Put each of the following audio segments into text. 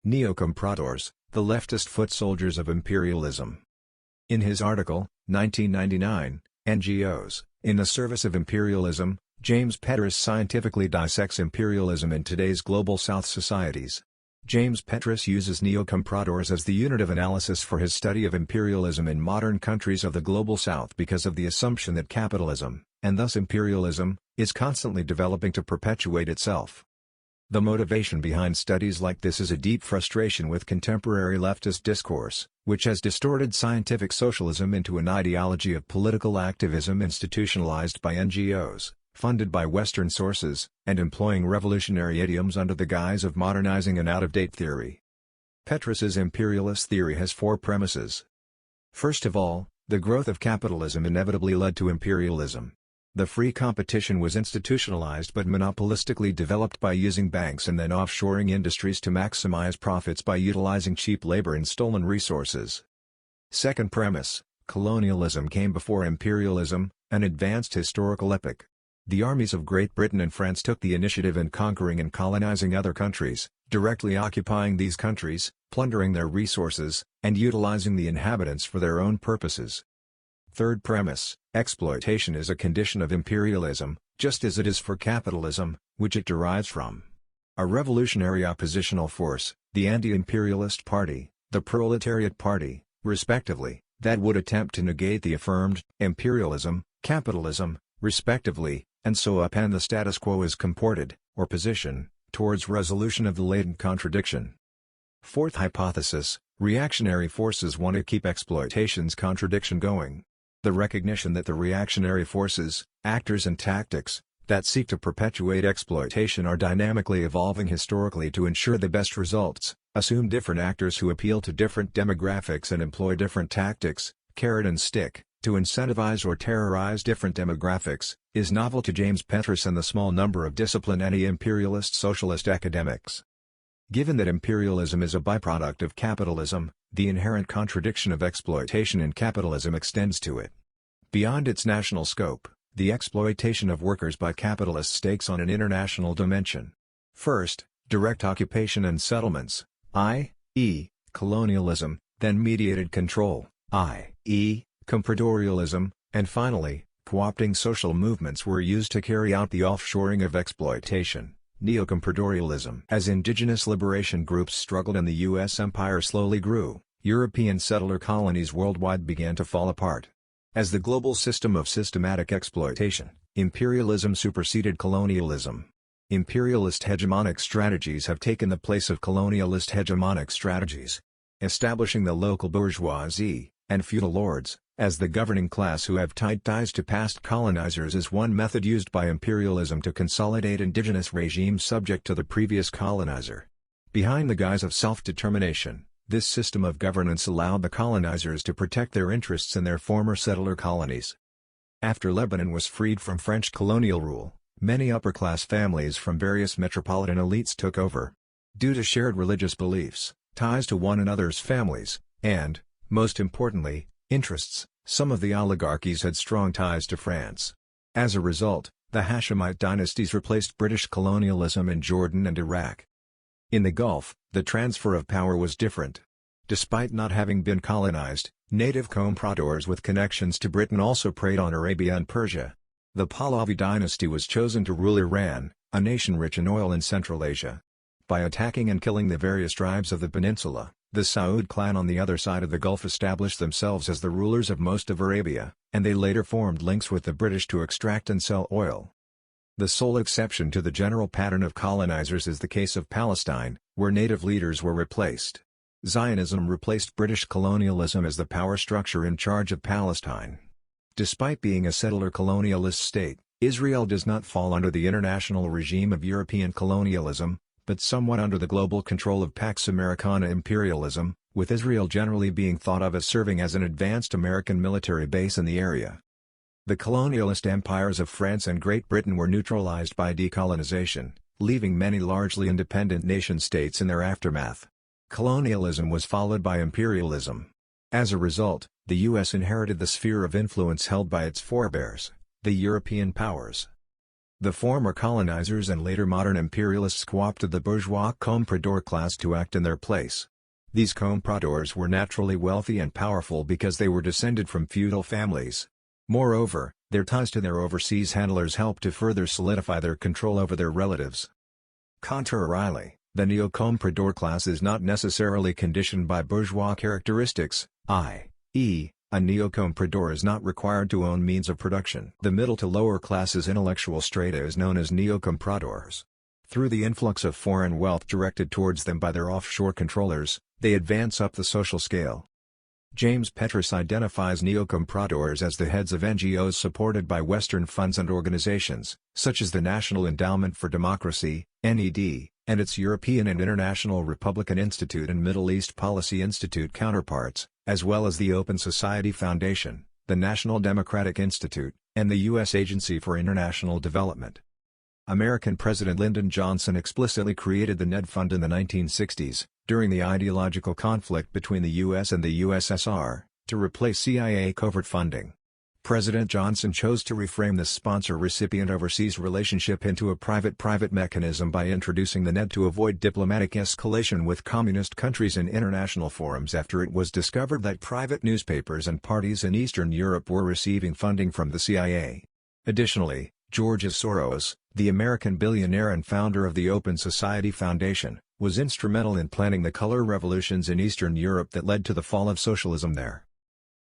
Neo-compradors, the leftist foot soldiers of imperialism. In his article, 1999, NGOs, in the Service of Imperialism, James Petras scientifically dissects imperialism in today's Global South societies. James Petras uses neo-compradors as the unit of analysis for his study of imperialism in modern countries of the Global South because of the assumption that capitalism, and thus imperialism, is constantly developing to perpetuate itself. The motivation behind studies like this is a deep frustration with contemporary leftist discourse, which has distorted scientific socialism into an ideology of political activism institutionalized by NGOs, funded by Western sources, and employing revolutionary idioms under the guise of modernizing an out-of-date theory. Petras's imperialist theory has four premises. First of all, the growth of capitalism inevitably led to imperialism. The free competition was institutionalized but monopolistically developed by using banks and then offshoring industries to maximize profits by utilizing cheap labor and stolen resources. Second premise, colonialism came before imperialism, an advanced historical epoch. The armies of Great Britain and France took the initiative in conquering and colonizing other countries, directly occupying these countries, plundering their resources, and utilizing the inhabitants for their own purposes. Third premise, exploitation is a condition of imperialism, just as it is for capitalism, which it derives from. A revolutionary oppositional force, the anti-imperialist party, the proletariat party, respectively, that would attempt to negate the affirmed imperialism, capitalism, respectively, and so upend the status quo as comported, or position, towards resolution of the latent contradiction. Fourth hypothesis, reactionary forces want to keep exploitation's contradiction going. The recognition that the reactionary forces, actors and tactics, that seek to perpetuate exploitation are dynamically evolving historically to ensure the best results, assume different actors who appeal to different demographics and employ different tactics, carrot and stick, to incentivize or terrorize different demographics, is novel to James Petras and the small number of disciplined anti-imperialist socialist academics. Given that imperialism is a byproduct of capitalism, the inherent contradiction of exploitation in capitalism extends to it. Beyond its national scope, the exploitation of workers by capitalists takes on an international dimension. First, direct occupation and settlements, i.e., colonialism, then mediated control, i.e., compradorialism, and finally, co-opting social movements were used to carry out the offshoring of exploitation. Neo-compradorialism. As indigenous liberation groups struggled and the U.S. empire slowly grew, European settler colonies worldwide began to fall apart. As the global system of systematic exploitation, imperialism superseded colonialism. Imperialist hegemonic strategies have taken the place of colonialist hegemonic strategies, establishing the local bourgeoisie, and feudal lords, as the governing class who have tight ties to past colonizers is one method used by imperialism to consolidate indigenous regimes subject to the previous colonizer. Behind the guise of self-determination, this system of governance allowed the colonizers to protect their interests in their former settler colonies. After Lebanon was freed from French colonial rule, many upper-class families from various metropolitan elites took over. Due to shared religious beliefs, ties to one another's families, and, most importantly, interests, some of the oligarchies had strong ties to France. As a result, the Hashemite dynasties replaced British colonialism in Jordan and Iraq. In the Gulf, the transfer of power was different. Despite not having been colonized, native compradors with connections to Britain also preyed on Arabia and Persia. The Pahlavi dynasty was chosen to rule Iran, a nation rich in oil in Central Asia. By attacking and killing the various tribes of the peninsula, the Saud clan on the other side of the Gulf established themselves as the rulers of most of Arabia, and they later formed links with the British to extract and sell oil. The sole exception to the general pattern of colonizers is the case of Palestine, where native leaders were replaced. Zionism replaced British colonialism as the power structure in charge of Palestine. Despite being a settler colonialist state, Israel does not fall under the international regime of European colonialism, but somewhat under the global control of Pax Americana imperialism, with Israel generally being thought of as serving as an advanced American military base in the area. The colonialist empires of France and Great Britain were neutralized by decolonization, leaving many largely independent nation-states in their aftermath. Colonialism was followed by imperialism. As a result, the U.S. inherited the sphere of influence held by its forebears, the European powers. The former colonizers and later modern imperialists co-opted the bourgeois comprador class to act in their place. These compradors were naturally wealthy and powerful because they were descended from feudal families. Moreover, their ties to their overseas handlers helped to further solidify their control over their relatives. Contrarily, the neo-comprador class is not necessarily conditioned by bourgeois characteristics, i.e., a neo-comprador is not required to own means of production. The middle to lower classes intellectual strata is known as neo-compradors. Through the influx of foreign wealth directed towards them by their offshore controllers, they advance up the social scale. James Petras identifies neo-compradors as the heads of NGOs supported by Western funds and organizations, such as the National Endowment for Democracy, NED, and its European and International Republican Institute and Middle East Policy Institute counterparts, as well as the Open Society Foundation, the National Democratic Institute, and the U.S. Agency for International Development. American President Lyndon Johnson explicitly created the NED Fund in the 1960s, during the ideological conflict between the U.S. and the USSR, to replace CIA covert funding. President Johnson chose to reframe this sponsor-recipient overseas relationship into a private-private mechanism by introducing the NED to avoid diplomatic escalation with communist countries in international forums after it was discovered that private newspapers and parties in Eastern Europe were receiving funding from the CIA. Additionally, George Soros, the American billionaire and founder of the Open Society Foundation, was instrumental in planning the color revolutions in Eastern Europe that led to the fall of socialism there.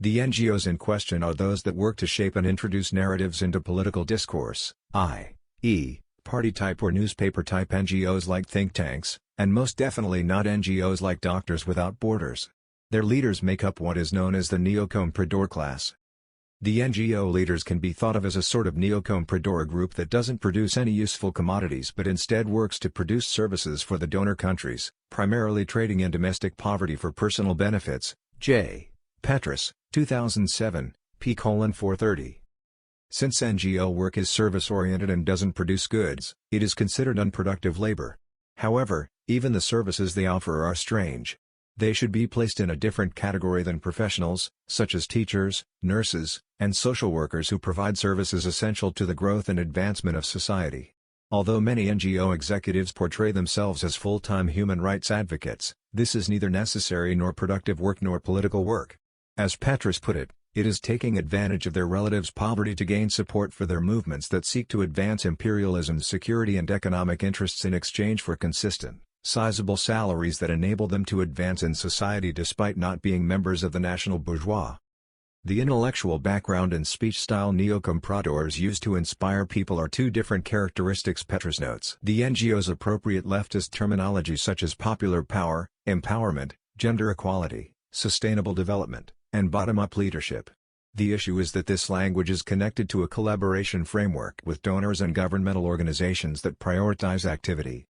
The NGOs in question are those that work to shape and introduce narratives into political discourse, i.e., party-type or newspaper-type NGOs like think tanks, and most definitely not NGOs like Doctors Without Borders. Their leaders make up what is known as the neo-comprador class. The NGO leaders can be thought of as a sort of neo-comprador group that doesn't produce any useful commodities but instead works to produce services for the donor countries, primarily trading in domestic poverty for personal benefits. J. Petras, 2007, p:430. Since NGO work is service-oriented and doesn't produce goods, it is considered unproductive labor. However, even the services they offer are strange. They should be placed in a different category than professionals, such as teachers, nurses, and social workers who provide services essential to the growth and advancement of society. Although many NGO executives portray themselves as full-time human rights advocates, this is neither necessary nor productive work nor political work. As Petras put it, it is taking advantage of their relatives' poverty to gain support for their movements that seek to advance imperialism's security and economic interests in exchange for consistent, sizable salaries that enable them to advance in society despite not being members of the national bourgeois. The intellectual background and speech style neo-compradors use to inspire people are two different characteristics. Petras notes the NGOs appropriate leftist terminology such as popular power, empowerment, gender equality, sustainable development, and bottom-up leadership. The issue is that this language is connected to a collaboration framework with donors and governmental organizations that prioritize activity.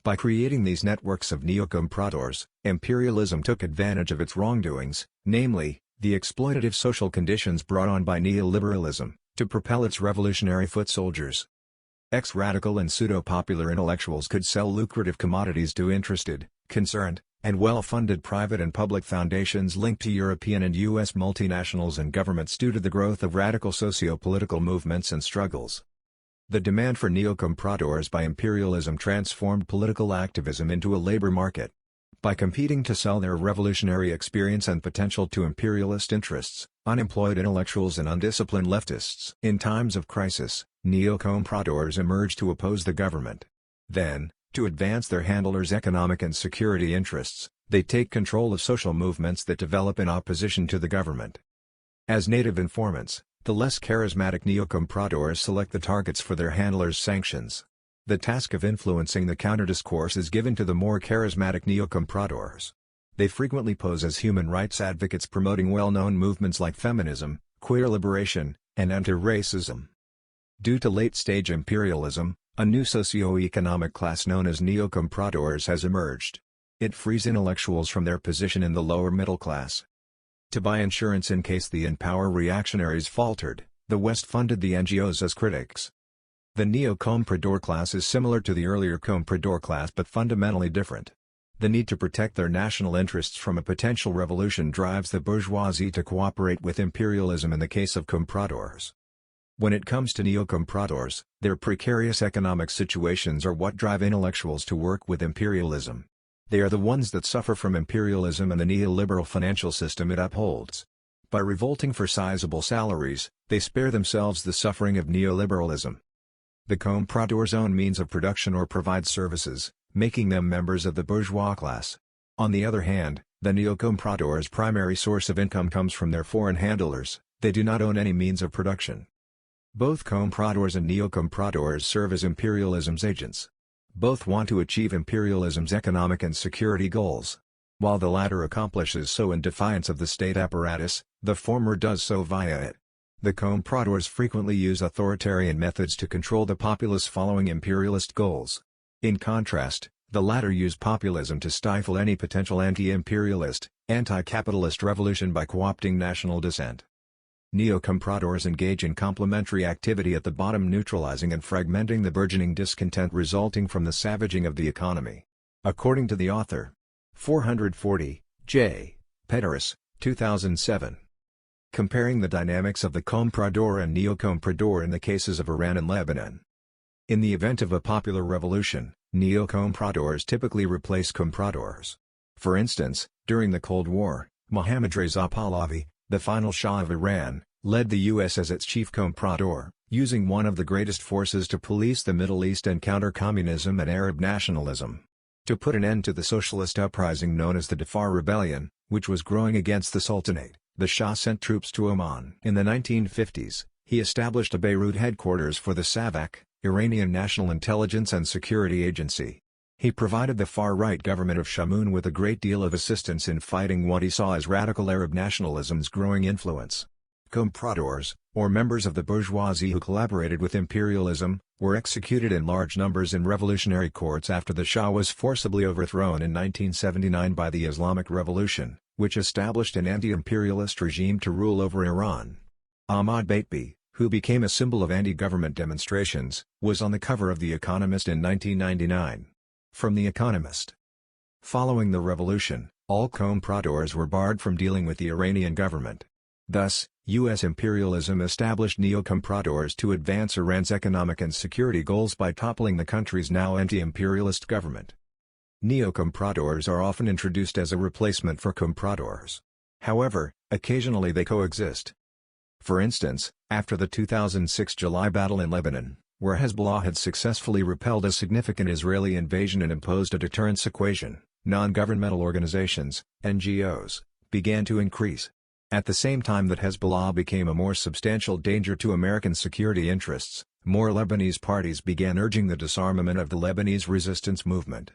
By creating these networks of neo-compradors, imperialism took advantage of its wrongdoings, namely, the exploitative social conditions brought on by neoliberalism, to propel its revolutionary foot soldiers. Ex-radical and pseudo-popular intellectuals could sell lucrative commodities to interested, concerned, and well-funded private and public foundations linked to European and U.S. multinationals and governments due to the growth of radical socio-political movements and struggles. The demand for neo-compradors by imperialism transformed political activism into a labor market. By competing to sell their revolutionary experience and potential to imperialist interests, unemployed intellectuals and undisciplined leftists. In times of crisis, neo-compradors emerge to oppose the government. Then, to advance their handlers' economic and security interests, they take control of social movements that develop in opposition to the government. As native informants, the less charismatic neo-compradors select the targets for their handlers' sanctions. The task of influencing the counter-discourse is given to the more charismatic neo-compradors. They frequently pose as human rights advocates promoting well-known movements like feminism, queer liberation, and anti-racism. Due to late-stage imperialism, a new socio-economic class known as neo-compradors has emerged. It frees intellectuals from their position in the lower middle class. To buy insurance in case the in-power reactionaries faltered, the West funded the NGOs as critics. The neo-comprador class is similar to the earlier comprador class but fundamentally different. The need to protect their national interests from a potential revolution drives the bourgeoisie to cooperate with imperialism in the case of compradors. When it comes to neo-compradors, their precarious economic situations are what drive intellectuals to work with imperialism. They are the ones that suffer from imperialism and the neoliberal financial system it upholds. By revolting for sizable salaries, they spare themselves the suffering of neoliberalism. The compradors own means of production or provide services, making them members of the bourgeois class. On the other hand, the neo-compradors' primary source of income comes from their foreign handlers. They do not own any means of production. Both compradors and neo-compradors serve as imperialism's agents. Both want to achieve imperialism's economic and security goals. While the latter accomplishes so in defiance of the state apparatus, the former does so via it. The compradors frequently use authoritarian methods to control the populace following imperialist goals. In contrast, the latter use populism to stifle any potential anti-imperialist, anti-capitalist revolution by co-opting national dissent. Neo-compradors engage in complementary activity at the bottom, neutralizing and fragmenting the burgeoning discontent resulting from the savaging of the economy. According to the author. 440, J. Petras, 2007. Comparing the dynamics of the comprador and neo-comprador in the cases of Iran and Lebanon. In the event of a popular revolution, neo-compradors typically replace compradors. For instance, during the Cold War, Mohammad Reza Pahlavi, the final Shah of Iran, led the U.S. as its chief comprador, using one of the greatest forces to police the Middle East and counter communism and Arab nationalism. To put an end to the socialist uprising known as the Darfur Rebellion, which was growing against the Sultanate, the Shah sent troops to Oman. In the 1950s, he established a Beirut headquarters for the SAVAK, Iranian National Intelligence and Security Agency. He provided the far-right government of Shamoun with a great deal of assistance in fighting what he saw as radical Arab nationalism's growing influence. Compradors, or members of the bourgeoisie who collaborated with imperialism, were executed in large numbers in revolutionary courts after the Shah was forcibly overthrown in 1979 by the Islamic Revolution, which established an anti-imperialist regime to rule over Iran. Ahmad Baitbi, who became a symbol of anti-government demonstrations, was on the cover of The Economist in 1999. From The Economist. Following the revolution, all compradors were barred from dealing with the Iranian government. Thus, U.S. imperialism established neo-compradors to advance Iran's economic and security goals by toppling the country's now anti-imperialist government. Neo-compradors are often introduced as a replacement for compradors. However, occasionally they coexist. For instance, after the 2006 July battle in Lebanon, where Hezbollah had successfully repelled a significant Israeli invasion and imposed a deterrence equation, non-governmental organizations, NGOs, began to increase. At the same time that Hezbollah became a more substantial danger to American security interests, more Lebanese parties began urging the disarmament of the Lebanese resistance movement.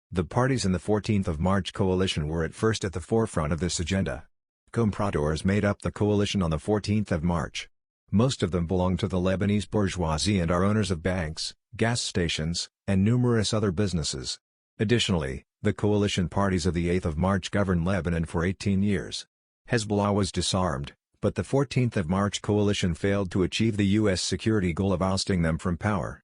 The parties in the 14th of March coalition were at first at the forefront of this agenda. Compradors made up the coalition on the 14th of March. Most of them belong to the Lebanese bourgeoisie and are owners of banks, gas stations, and numerous other businesses. Additionally, the coalition parties of the 8th of March governed Lebanon for 18 years. Hezbollah was disarmed, but the 14th of March coalition failed to achieve the U.S. security goal of ousting them from power.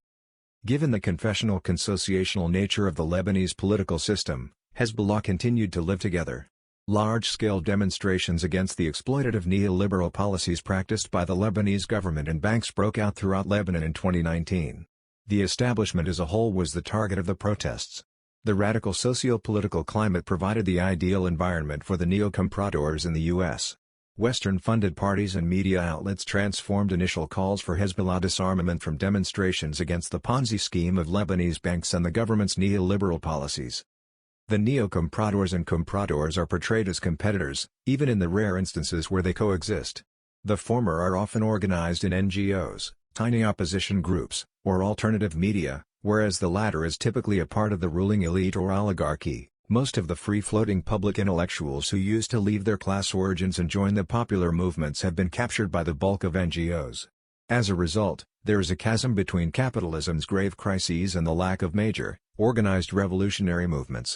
Given the confessional consociational nature of the Lebanese political system, Hezbollah continued to live together. Large-scale demonstrations against the exploitative neoliberal policies practiced by the Lebanese government and banks broke out throughout Lebanon in 2019. The establishment as a whole was the target of the protests. The radical socio-political climate provided the ideal environment for the neo-compradors in the U.S. Western-funded parties and media outlets transformed initial calls for Hezbollah disarmament from demonstrations against the Ponzi scheme of Lebanese banks and the government's neoliberal policies. The neo-compradors and compradors are portrayed as competitors, even in the rare instances where they coexist. The former are often organized in NGOs, tiny opposition groups, or alternative media, whereas the latter is typically a part of the ruling elite or oligarchy. Most of the free-floating public intellectuals who used to leave their class origins and join the popular movements have been captured by the bulk of NGOs. As a result, there is a chasm between capitalism's grave crises and the lack of major, organized revolutionary movements.